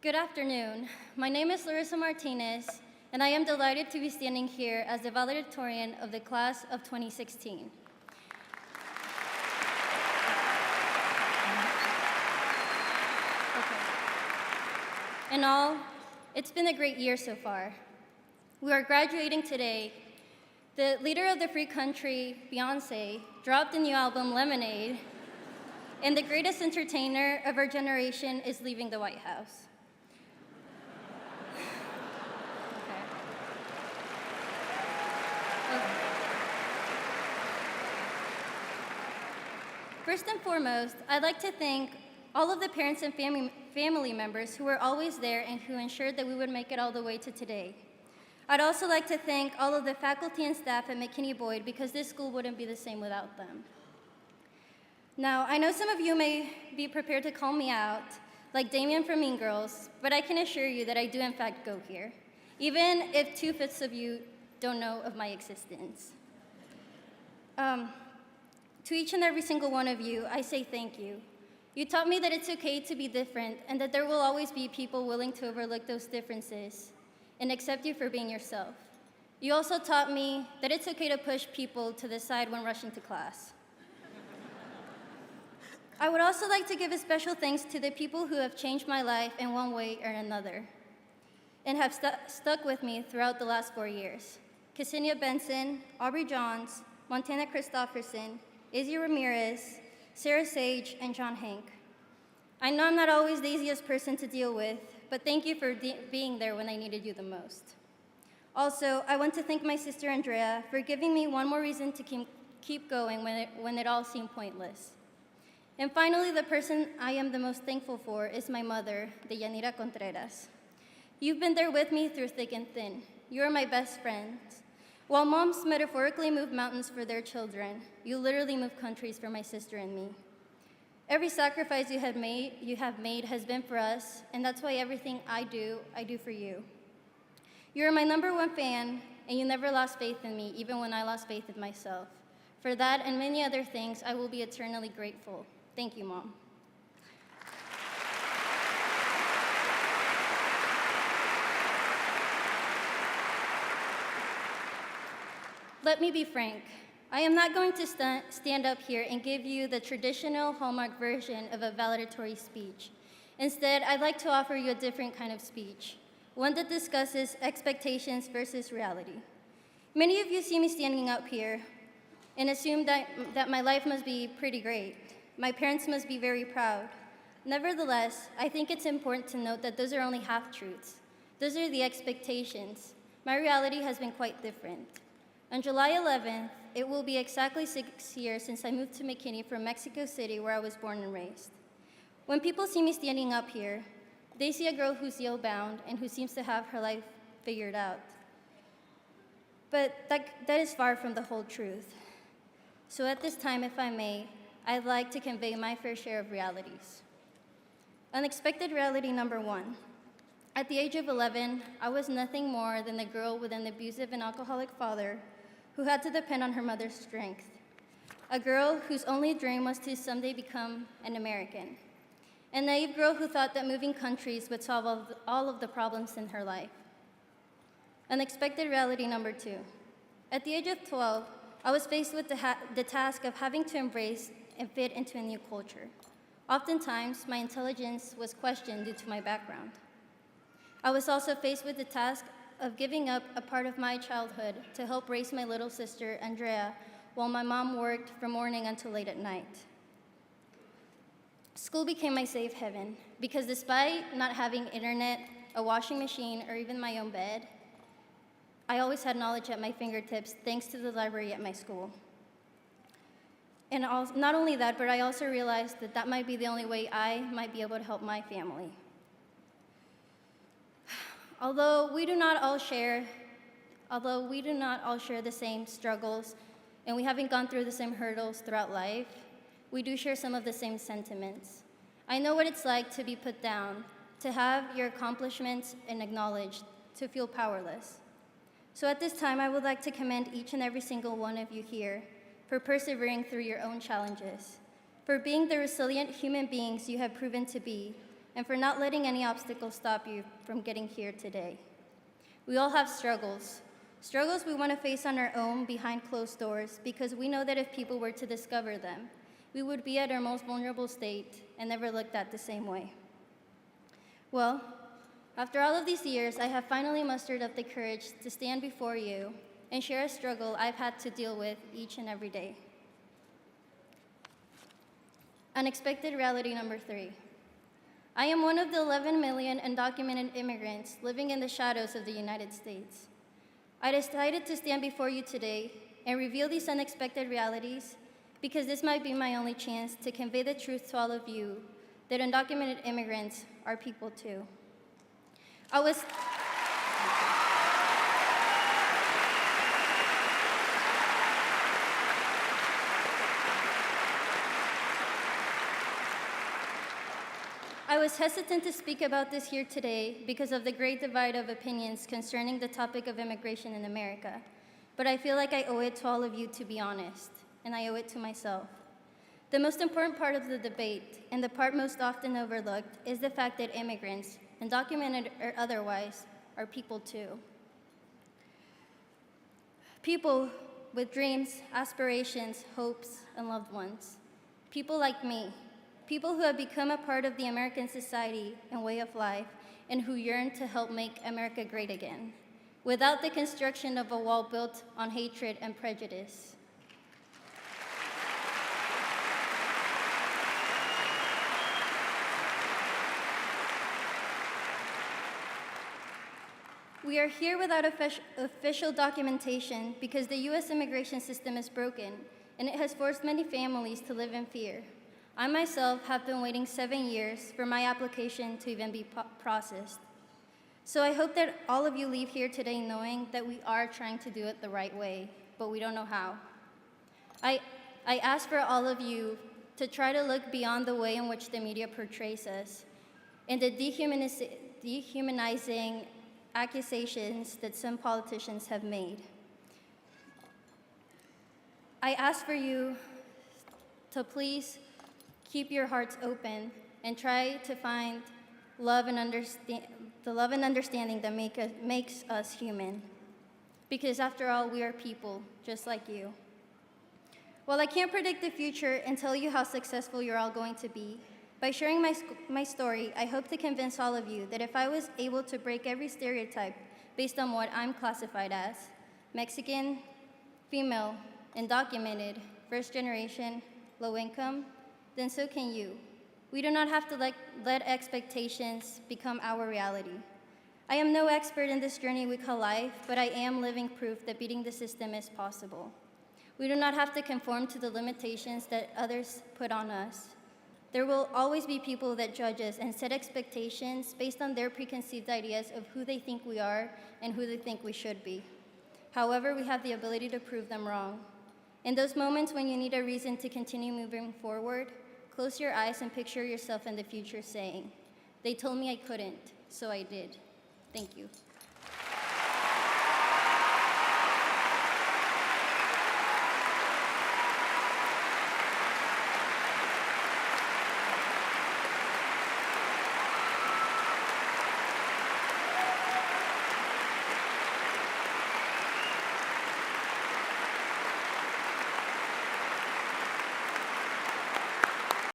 Good afternoon. My name is Larrisa Martinez, and I am delighted to be standing here as the valedictorian of the class of 2016. In all, it's been a great year so far. We are graduating today. The leader of the free country, Beyonce, dropped a new album, Lemonade, and the greatest entertainer of our generation is leaving the White House. First and foremost, I'd like to thank all of the parents and family members who were always there and who ensured that we would make it all the way to today. I'd also like to thank all of the faculty and staff at McKinney Boyd because this school wouldn't be the same without them. Now, I know some of you may be prepared to call me out, like Damien from Mean Girls, but I can assure you that I do in fact go here, even if 2/5 of you don't know of my existence. To each and every single one of you, I say thank you. You taught me that it's okay to be different and that there will always be people willing to overlook those differences and accept you for being yourself. You also taught me that it's okay to push people to the side when rushing to class. I would also like to give a special thanks to the people who have changed my life in one way or another and have stuck with me throughout the last 4 years. Ksenia Benson, Aubrey Johns, Montana Christofferson, Izzy Ramirez, Sarah Sage, and John Hank. I know I'm not always the easiest person to deal with, but thank you for being there when I needed you the most. Also, I want to thank my sister Andrea for giving me one more reason to keep going when it all seemed pointless. And finally, the person I am the most thankful for is my mother, Deyanira Contreras. You've been there with me through thick and thin. You are my best friends. While moms metaphorically move mountains for their children, you literally move countries for my sister and me. Every sacrifice you have made has been for us, and that's why everything I do for you. You are my #1 fan, and you never lost faith in me, even when I lost faith in myself. For that and many other things, I will be eternally grateful. Thank you, Mom. Let me be frank. I am not going to stand up here and give you the traditional Hallmark version of a valedictory speech. Instead, I'd like to offer you a different kind of speech, one that discusses expectations versus reality. Many of you see me standing up here and assume that my life must be pretty great. My parents must be very proud. Nevertheless, I think it's important to note that those are only half-truths. Those are the expectations. My reality has been quite different. On July 11th, it will be exactly 6 years since I moved to McKinney from Mexico City, where I was born and raised. When people see me standing up here, they see a girl who's Yale-bound and who seems to have her life figured out. But that is far from the whole truth. So at this time, if I may, I'd like to convey my fair share of realities. Unexpected reality #1. At the age of 11, I was nothing more than a girl with an abusive and alcoholic father who had to depend on her mother's strength. A girl whose only dream was to someday become an American. A naive girl who thought that moving countries would solve all of the problems in her life. Unexpected reality #2. At the age of 12, I was faced with the task of having to embrace and fit into a new culture. Oftentimes, my intelligence was questioned due to my background. I was also faced with the task of giving up a part of my childhood to help raise my little sister, Andrea, while my mom worked from morning until late at night. School became my safe haven because despite not having internet, a washing machine, or even my own bed, I always had knowledge at my fingertips thanks to the library at my school. And not only that, but I also realized that that might be the only way I might be able to help my family. Although we do not all share the same struggles, and we haven't gone through the same hurdles throughout life, we do share some of the same sentiments. I know what it's like to be put down, to have your accomplishments acknowledged, to feel powerless. So at this time, I would like to commend each and every single one of you here for persevering through your own challenges, for being the resilient human beings you have proven to be, and for not letting any obstacle stop you from getting here today. We all have struggles we want to face on our own behind closed doors because we know that if people were to discover them, we would be at our most vulnerable state and never looked at the same way. Well, after all of these years, I have finally mustered up the courage to stand before you and share a struggle I've had to deal with each and every day. Unexpected reality number 3. I am one of the 11 million undocumented immigrants living in the shadows of the United States. I decided to stand before you today and reveal these unexpected realities because this might be my only chance to convey the truth to all of you that undocumented immigrants are people too. I was hesitant to speak about this here today because of the great divide of opinions concerning the topic of immigration in America, but I feel like I owe it to all of you to be honest, and I owe it to myself. The most important part of the debate, and the part most often overlooked, is the fact that immigrants, undocumented or otherwise, are people too. People with dreams, aspirations, hopes, and loved ones. People like me. People who have become a part of the American society and way of life, and who yearn to help make America great again, without the construction of a wall built on hatred and prejudice. We are here without official documentation because the U.S. immigration system is broken, and it has forced many families to live in fear. I myself have been waiting 7 years for my application to even be processed. So I hope that all of you leave here today knowing that we are trying to do it the right way, but we don't know how. I ask for all of you to try to look beyond the way in which the media portrays us and the dehumanizing accusations that some politicians have made. I ask for you to please keep your hearts open and try to find love and understanding that makes us human. Because after all, we are people, just like you. While I can't predict the future and tell you how successful you're all going to be, by sharing my story, I hope to convince all of you that if I was able to break every stereotype based on what I'm classified as, Mexican, female, undocumented, first generation, low income, then so can you. We do not have to let expectations become our reality. I am no expert in this journey we call life, but I am living proof that beating the system is possible. We do not have to conform to the limitations that others put on us. There will always be people that judge us and set expectations based on their preconceived ideas of who they think we are and who they think we should be. However, we have the ability to prove them wrong. In those moments when you need a reason to continue moving forward, close your eyes and picture yourself in the future saying, "They told me I couldn't, so I did." Thank you.